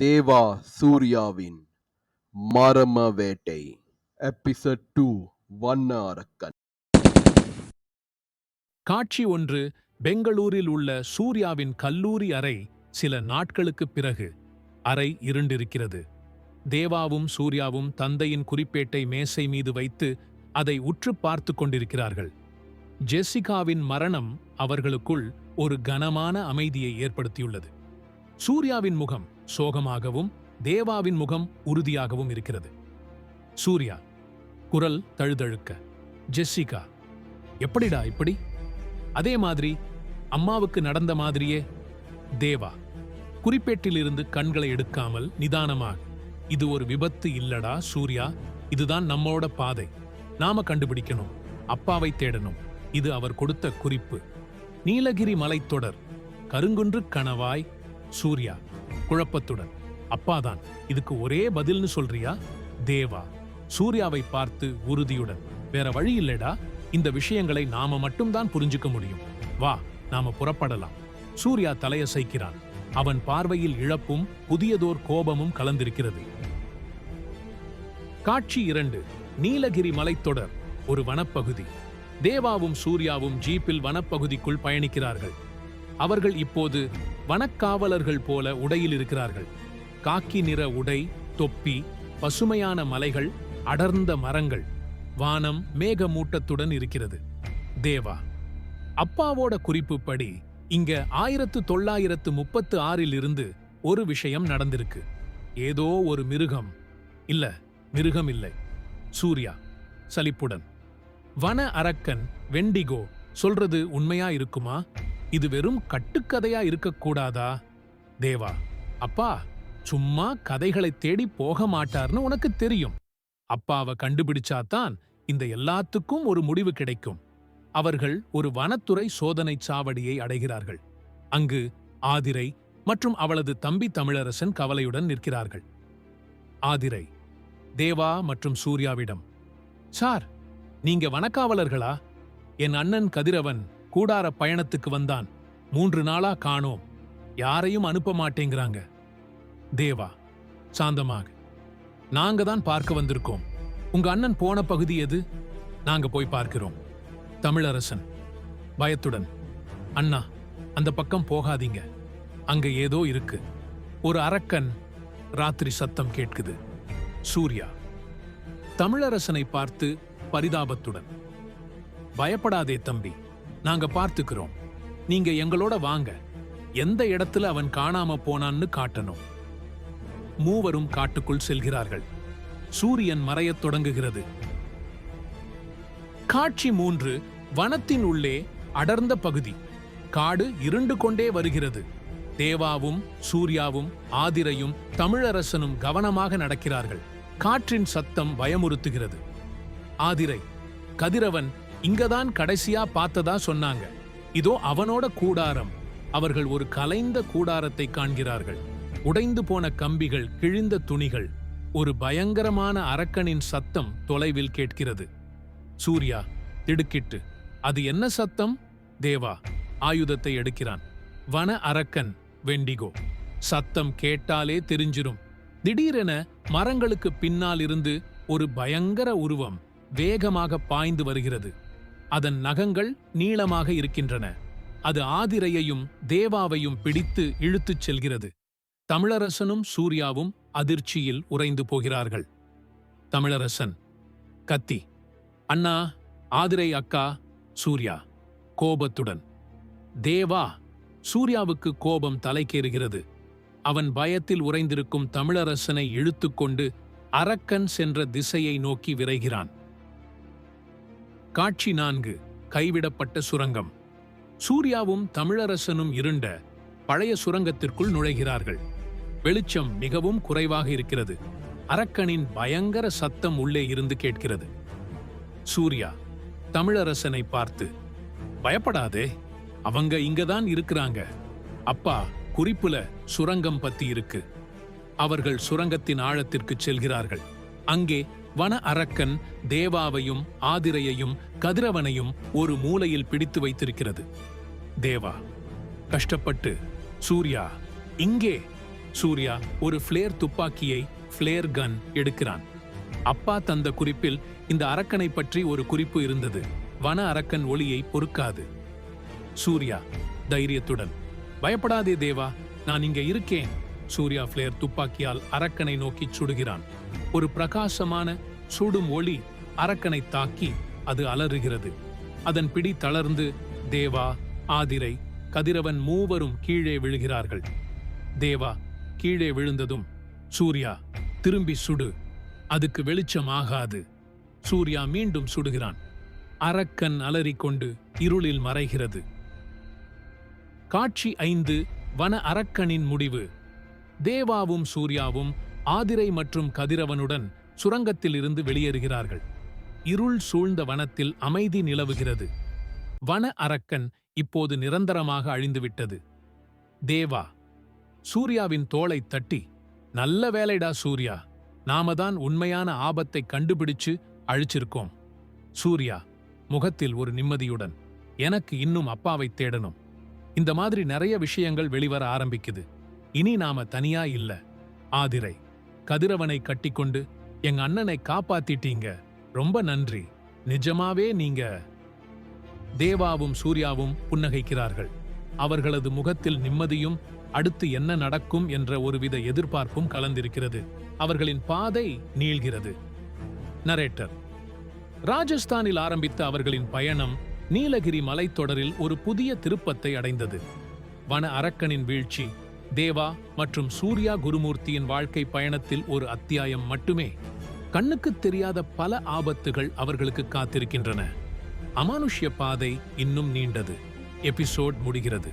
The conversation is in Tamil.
தேவா சூர்யாவின் மர்ம வேட்டை எபிசோட் 2 வண்ண அரக்கன். காட்சி 1. பெங்களூரில் உள்ள சூர்யாவின் கல்லூரி அறை. சில நாட்களுக்குப் பிறகு அறை இருண்டிருக்கிறது. தேவாவும் சூர்யாவும் தந்தையின் குறிப்பேட்டை மேசை மீது வைத்து அதை உற்று பார்த்து கொண்டிருக்கிறார்கள். ஜெசிகாவின் மரணம் அவர்களுக்குள் ஒரு கனமான அமைதியை ஏற்படுத்தியுள்ளது. சூர்யாவின் முகம் சோகமாகவும் தேவாவின் முகம் உறுதியாகவும் இருக்கிறது. சூர்யா குரல் தழுதழுக்க, ஜெசிகா, எப்படிடா இப்படி? அதே மாதிரி அம்மாவுக்கு நடந்த மாதிரியே. தேவா குறிப்பேட்டிலிருந்து கண்களை எடுக்காமல் நிதானமாக, இது ஒரு விபத்து இல்லடா சூர்யா, இதுதான் நம்மோட பாதை. நாம கண்டுபிடிக்கணும், அப்பாவை தேடணும். இது அவர் கொடுத்த குறிப்பு. நீலகிரி மலைத்தொடர், கருங்குன்று கணவாய். சூர்யா குழப்பத்துடன், அப்பாதான் இதுக்கு ஒரே பதில்னு சொல்றியா? தேவா சூர்யாவை பார்த்து உறுதியுடன், வேற வழி இல்லடா, இந்த விஷயங்களை நாம மட்டும்தான் புரிஞ்சுக்க முடியும். வா, நாம புறப்படலாம். சூர்யா தலையசைக்கிறான். அவன் பார்வையில் இழப்பும் புதியதோர் கோபமும் கலந்திருக்கிறது. காட்சி 2. நீலகிரி மலைத்தொடர், ஒரு வனப்பகுதி. தேவாவும் சூர்யாவும் ஜீப்பில் வனப்பகுதிக்குள் பயணிக்கிறார்கள். அவர்கள் இப்போது வனக்காவலர்கள் போல உடையில் இருக்கிறார்கள். காக்கி நிற உடை, தொப்பி, பசுமையான மலைகள், அடர்ந்த மரங்கள். வானம் மேகமூட்டத்துடன் இருக்கிறது. தேவா, அப்பாவோட குறிப்புப்படி இங்க 1936 இருந்து ஒரு விஷயம் நடந்திருக்கு. ஏதோ ஒரு மிருகம். இல்ல, மிருகம் இல்லை. சூர்யா சலிப்புடன், வன அரக்கன் வெண்டிகோ சொல்றது உண்மையா இருக்குமா? இது வெறும் கட்டுக்கதையா இருக்கக்கூடாதா? தேவா, அப்பா சும்மா கதைகளை தேடி போக மாட்டார்னு உனக்கு தெரியும். அப்பாவை கண்டுபிடிச்சாதான் இந்த எல்லாத்துக்கும் ஒரு முடிவு கிடைக்கும். அவர்கள் ஒரு வனத்துறை சோதனை சாவடியை அடைகிறார்கள். அங்கு ஆதிரை மற்றும் அவளது தம்பி தமிழரசன் கவலையுடன் நிற்கிறார்கள். ஆதிரை தேவா மற்றும் சூர்யாவிடம், சார், நீங்க வனக்காவலர்களா? என் அண்ணன் கதிரவன் கூடார பயணத்துக்கு வந்தான். 3 நாளா காணோம். யாரையும் அனுப்ப மாட்டேங்கிறாங்க. தேவா சாந்தமாக, நாங்க தான் பார்க்க வந்திருக்கோம். உங்க அண்ணன் போன பகுதி எது? நாங்க போய் பார்க்கிறோம். தமிழரசன் பயத்துடன், அண்ணா, அந்த பக்கம் போகாதீங்க. அங்க ஏதோ இருக்கு. ஒரு அரக்கன். ராத்திரி சத்தம் கேட்குது. சூர்யா தமிழரசனை பார்த்து பரிதாபத்துடன், பயப்படாதே தம்பி, நாங்க பார்த்துக்கிறோம். நீங்க எங்களோட வாங்க. எந்த இடத்துல அவன் காணாம போனான்னு காட்டணும். மூவரும் காட்டுக்குள் செல்கிறார்கள். சூரியன் மறையத் தொடங்குகிறது. காட்சி 3. வனத்தின் உள்ளே அடர்ந்த பகுதி. காடு இருண்டு கொண்டே வருகிறது. தேவாவும் சூர்யாவும் ஆதிரையும் தமிழரசனும் கவனமாக நடக்கிறார்கள். காற்றின் சத்தம் பயமுறுத்துகிறது. ஆதிரை, கதிரவன் இங்கதான் கடைசியா பார்த்ததா சொன்னாங்க. இதோ அவனோட கூடாரம். அவர்கள் ஒரு கலைந்த கூடாரத்தை காண்கிறார்கள். உடைந்து போன கம்பிகள், கிழிந்த துணிகள். ஒரு பயங்கரமான அரக்கனின் சத்தம் தொலைவில் கேட்கிறது. சூர்யா திடுக்கிட்டு, அது என்ன சத்தம்? தேவா ஆயுதத்தை எடுக்கிறான். வன அரக்கன் வெண்டிகோ. சத்தம் கேட்டாலே தெரிஞ்சிரும். திடீரென மரங்களுக்கு பின்னால் இருந்து ஒரு பயங்கர உருவம் வேகமாக பாய்ந்து வருகிறது. அதன் நகங்கள் நீளமாக இருக்கின்றன. அது ஆதிரையையும் தேவாவையும் பிடித்து இழுத்துச் செல்கிறது. தமிழரசனும் சூர்யாவும் அதிர்ச்சியில் உறைந்து போகிறார்கள். தமிழரசன் கத்தி, அண்ணா, ஆதிரை அக்கா. சூர்யா கோபத்துடன். தேவா. சூர்யாவுக்கு கோபம் தலைக்கேறுகிறது. அவன் பயத்தில் உறைந்திருக்கும் தமிழரசனை இழுத்துக்கொண்டு அரக்கன் சென்ற திசையை நோக்கி விரைகிறான். காட்சி 4. கைவிடப்பட்ட சுரங்கம். சூர்யாவும் தமிழரசனும் இருண்ட பழைய சுரங்கத்திற்குள் நுழைகிறார்கள். வெளிச்சம் மிகவும் குறைவாக இருக்கிறது. அரக்கனின் பயங்கர சத்தம் உள்ளே இருந்து கேட்கிறது. சூர்யா தமிழரசனை பார்த்து, பயப்படாதே, அவங்க இங்கதான் இருக்கிறாங்க. அப்பா குறிப்புல சுரங்கம் பத்தி இருக்கு. அவர்கள் சுரங்கத்தின் ஆழத்திற்கு செல்கிறார்கள். அங்கே வன அரக்கன் தேவாவையும் ஆதிரையையும் கதிரவனையும் ஒரு மூலையில் பிடித்து வைத்திருக்கிறது. தேவா கஷ்டப்பட்டு, சூர்யா இங்கே. சூர்யா ஒரு ஃப்ளேர் துப்பாக்கியை ஃப்ளேர் கன் எடுக்கிறான். அப்பா தந்த குறிப்பில் இந்த அரக்கனை பற்றி ஒரு குறிப்பு இருந்தது. வன அரக்கன் ஒளியை பொறுக்காது. சூர்யா தைரியத்துடன், பயப்படாதே தேவா, நான் இங்க இருக்கேன். சூர்யா ஃப்ளேர் துப்பாக்கியால் அரக்கனை நோக்கி சுடுகிறான். ஒரு பிரகாசமான சுடும் ஒளி அரக்கனை தாக்கி அது அலறுகிறது. அதன் பிடி தளர்ந்து தேவா, ஆதிரை, கதிரவன் மூவரும் கீழே விழுகிறார்கள். தேவா கீழே விழுந்ததும், சூர்யா திரும்பி சுடு, அதுக்கு வெளிச்சம் ஆகாது. சூர்யா மீண்டும் சுடுகிறான். அரக்கன் அலறிக்கொண்டு இருளில் மறைகிறது. காட்சி 5. வன அரக்கனின் முடிவு. தேவாவும் சூர்யாவும் ஆதிரை மற்றும் கதிரவனுடன் சுரங்கத்தில் இருந்து வெளியேறுகிறார்கள். இருள் சூழ்ந்த வனத்தில் அமைதி நிலவுகிறது. வன அரக்கன் இப்போது நிரந்தரமாக அழிந்துவிட்டது. தேவா சூர்யாவின் தோளை தட்டி, நல்ல வேலைடா சூர்யா, நாம தான் உண்மையான ஆபத்தை கண்டுபிடிச்சு அழிச்சிருக்கோம். சூர்யா முகத்தில் ஒரு நிம்மதியுடன், எனக்கு இன்னும் அப்பாவை தேடணும். இந்த மாதிரி நிறைய விஷயங்கள் வெளிவர ஆரம்பிக்குது. இனி நாம தனியா இல்ல. ஆதிரை கதிரவனை கட்டிக்கொண்டு, எங்க அண்ணனை காப்பாத்திட்டீங்க, ரொம்ப நன்றி, நிஜமாவே நீங்க. தேவாவும் சூர்யாவும் புன்னகைக்கிறார்கள். அவர்களது முகத்தில் நிம்மதியும் அடுத்து என்ன நடக்கும் என்ற ஒருவித எதிர்பார்ப்பும் கலந்திருக்கிறது. அவர்களின் பாதை நீள்கிறது. நரேட்டர். ராஜஸ்தானில் ஆரம்பித்த அவர்களின் பயணம் நீலகிரி மலைத்தொடரில் ஒரு புதிய திருப்பத்தை அடைந்தது. வன அரக்கனின் வீழ்ச்சி தேவா மற்றும் சூர்யா குருமூர்த்தியின் வாழ்க்கை பயணத்தில் ஒரு அத்தியாயம் மட்டுமே. கண்ணுக்குத் தெரியாத பல ஆபத்துகள் அவர்களுக்கு காத்திருக்கின்றன. அமானுஷ்ய பாதை இன்னும் நீண்டது. எபிசோட் முடிகிறது.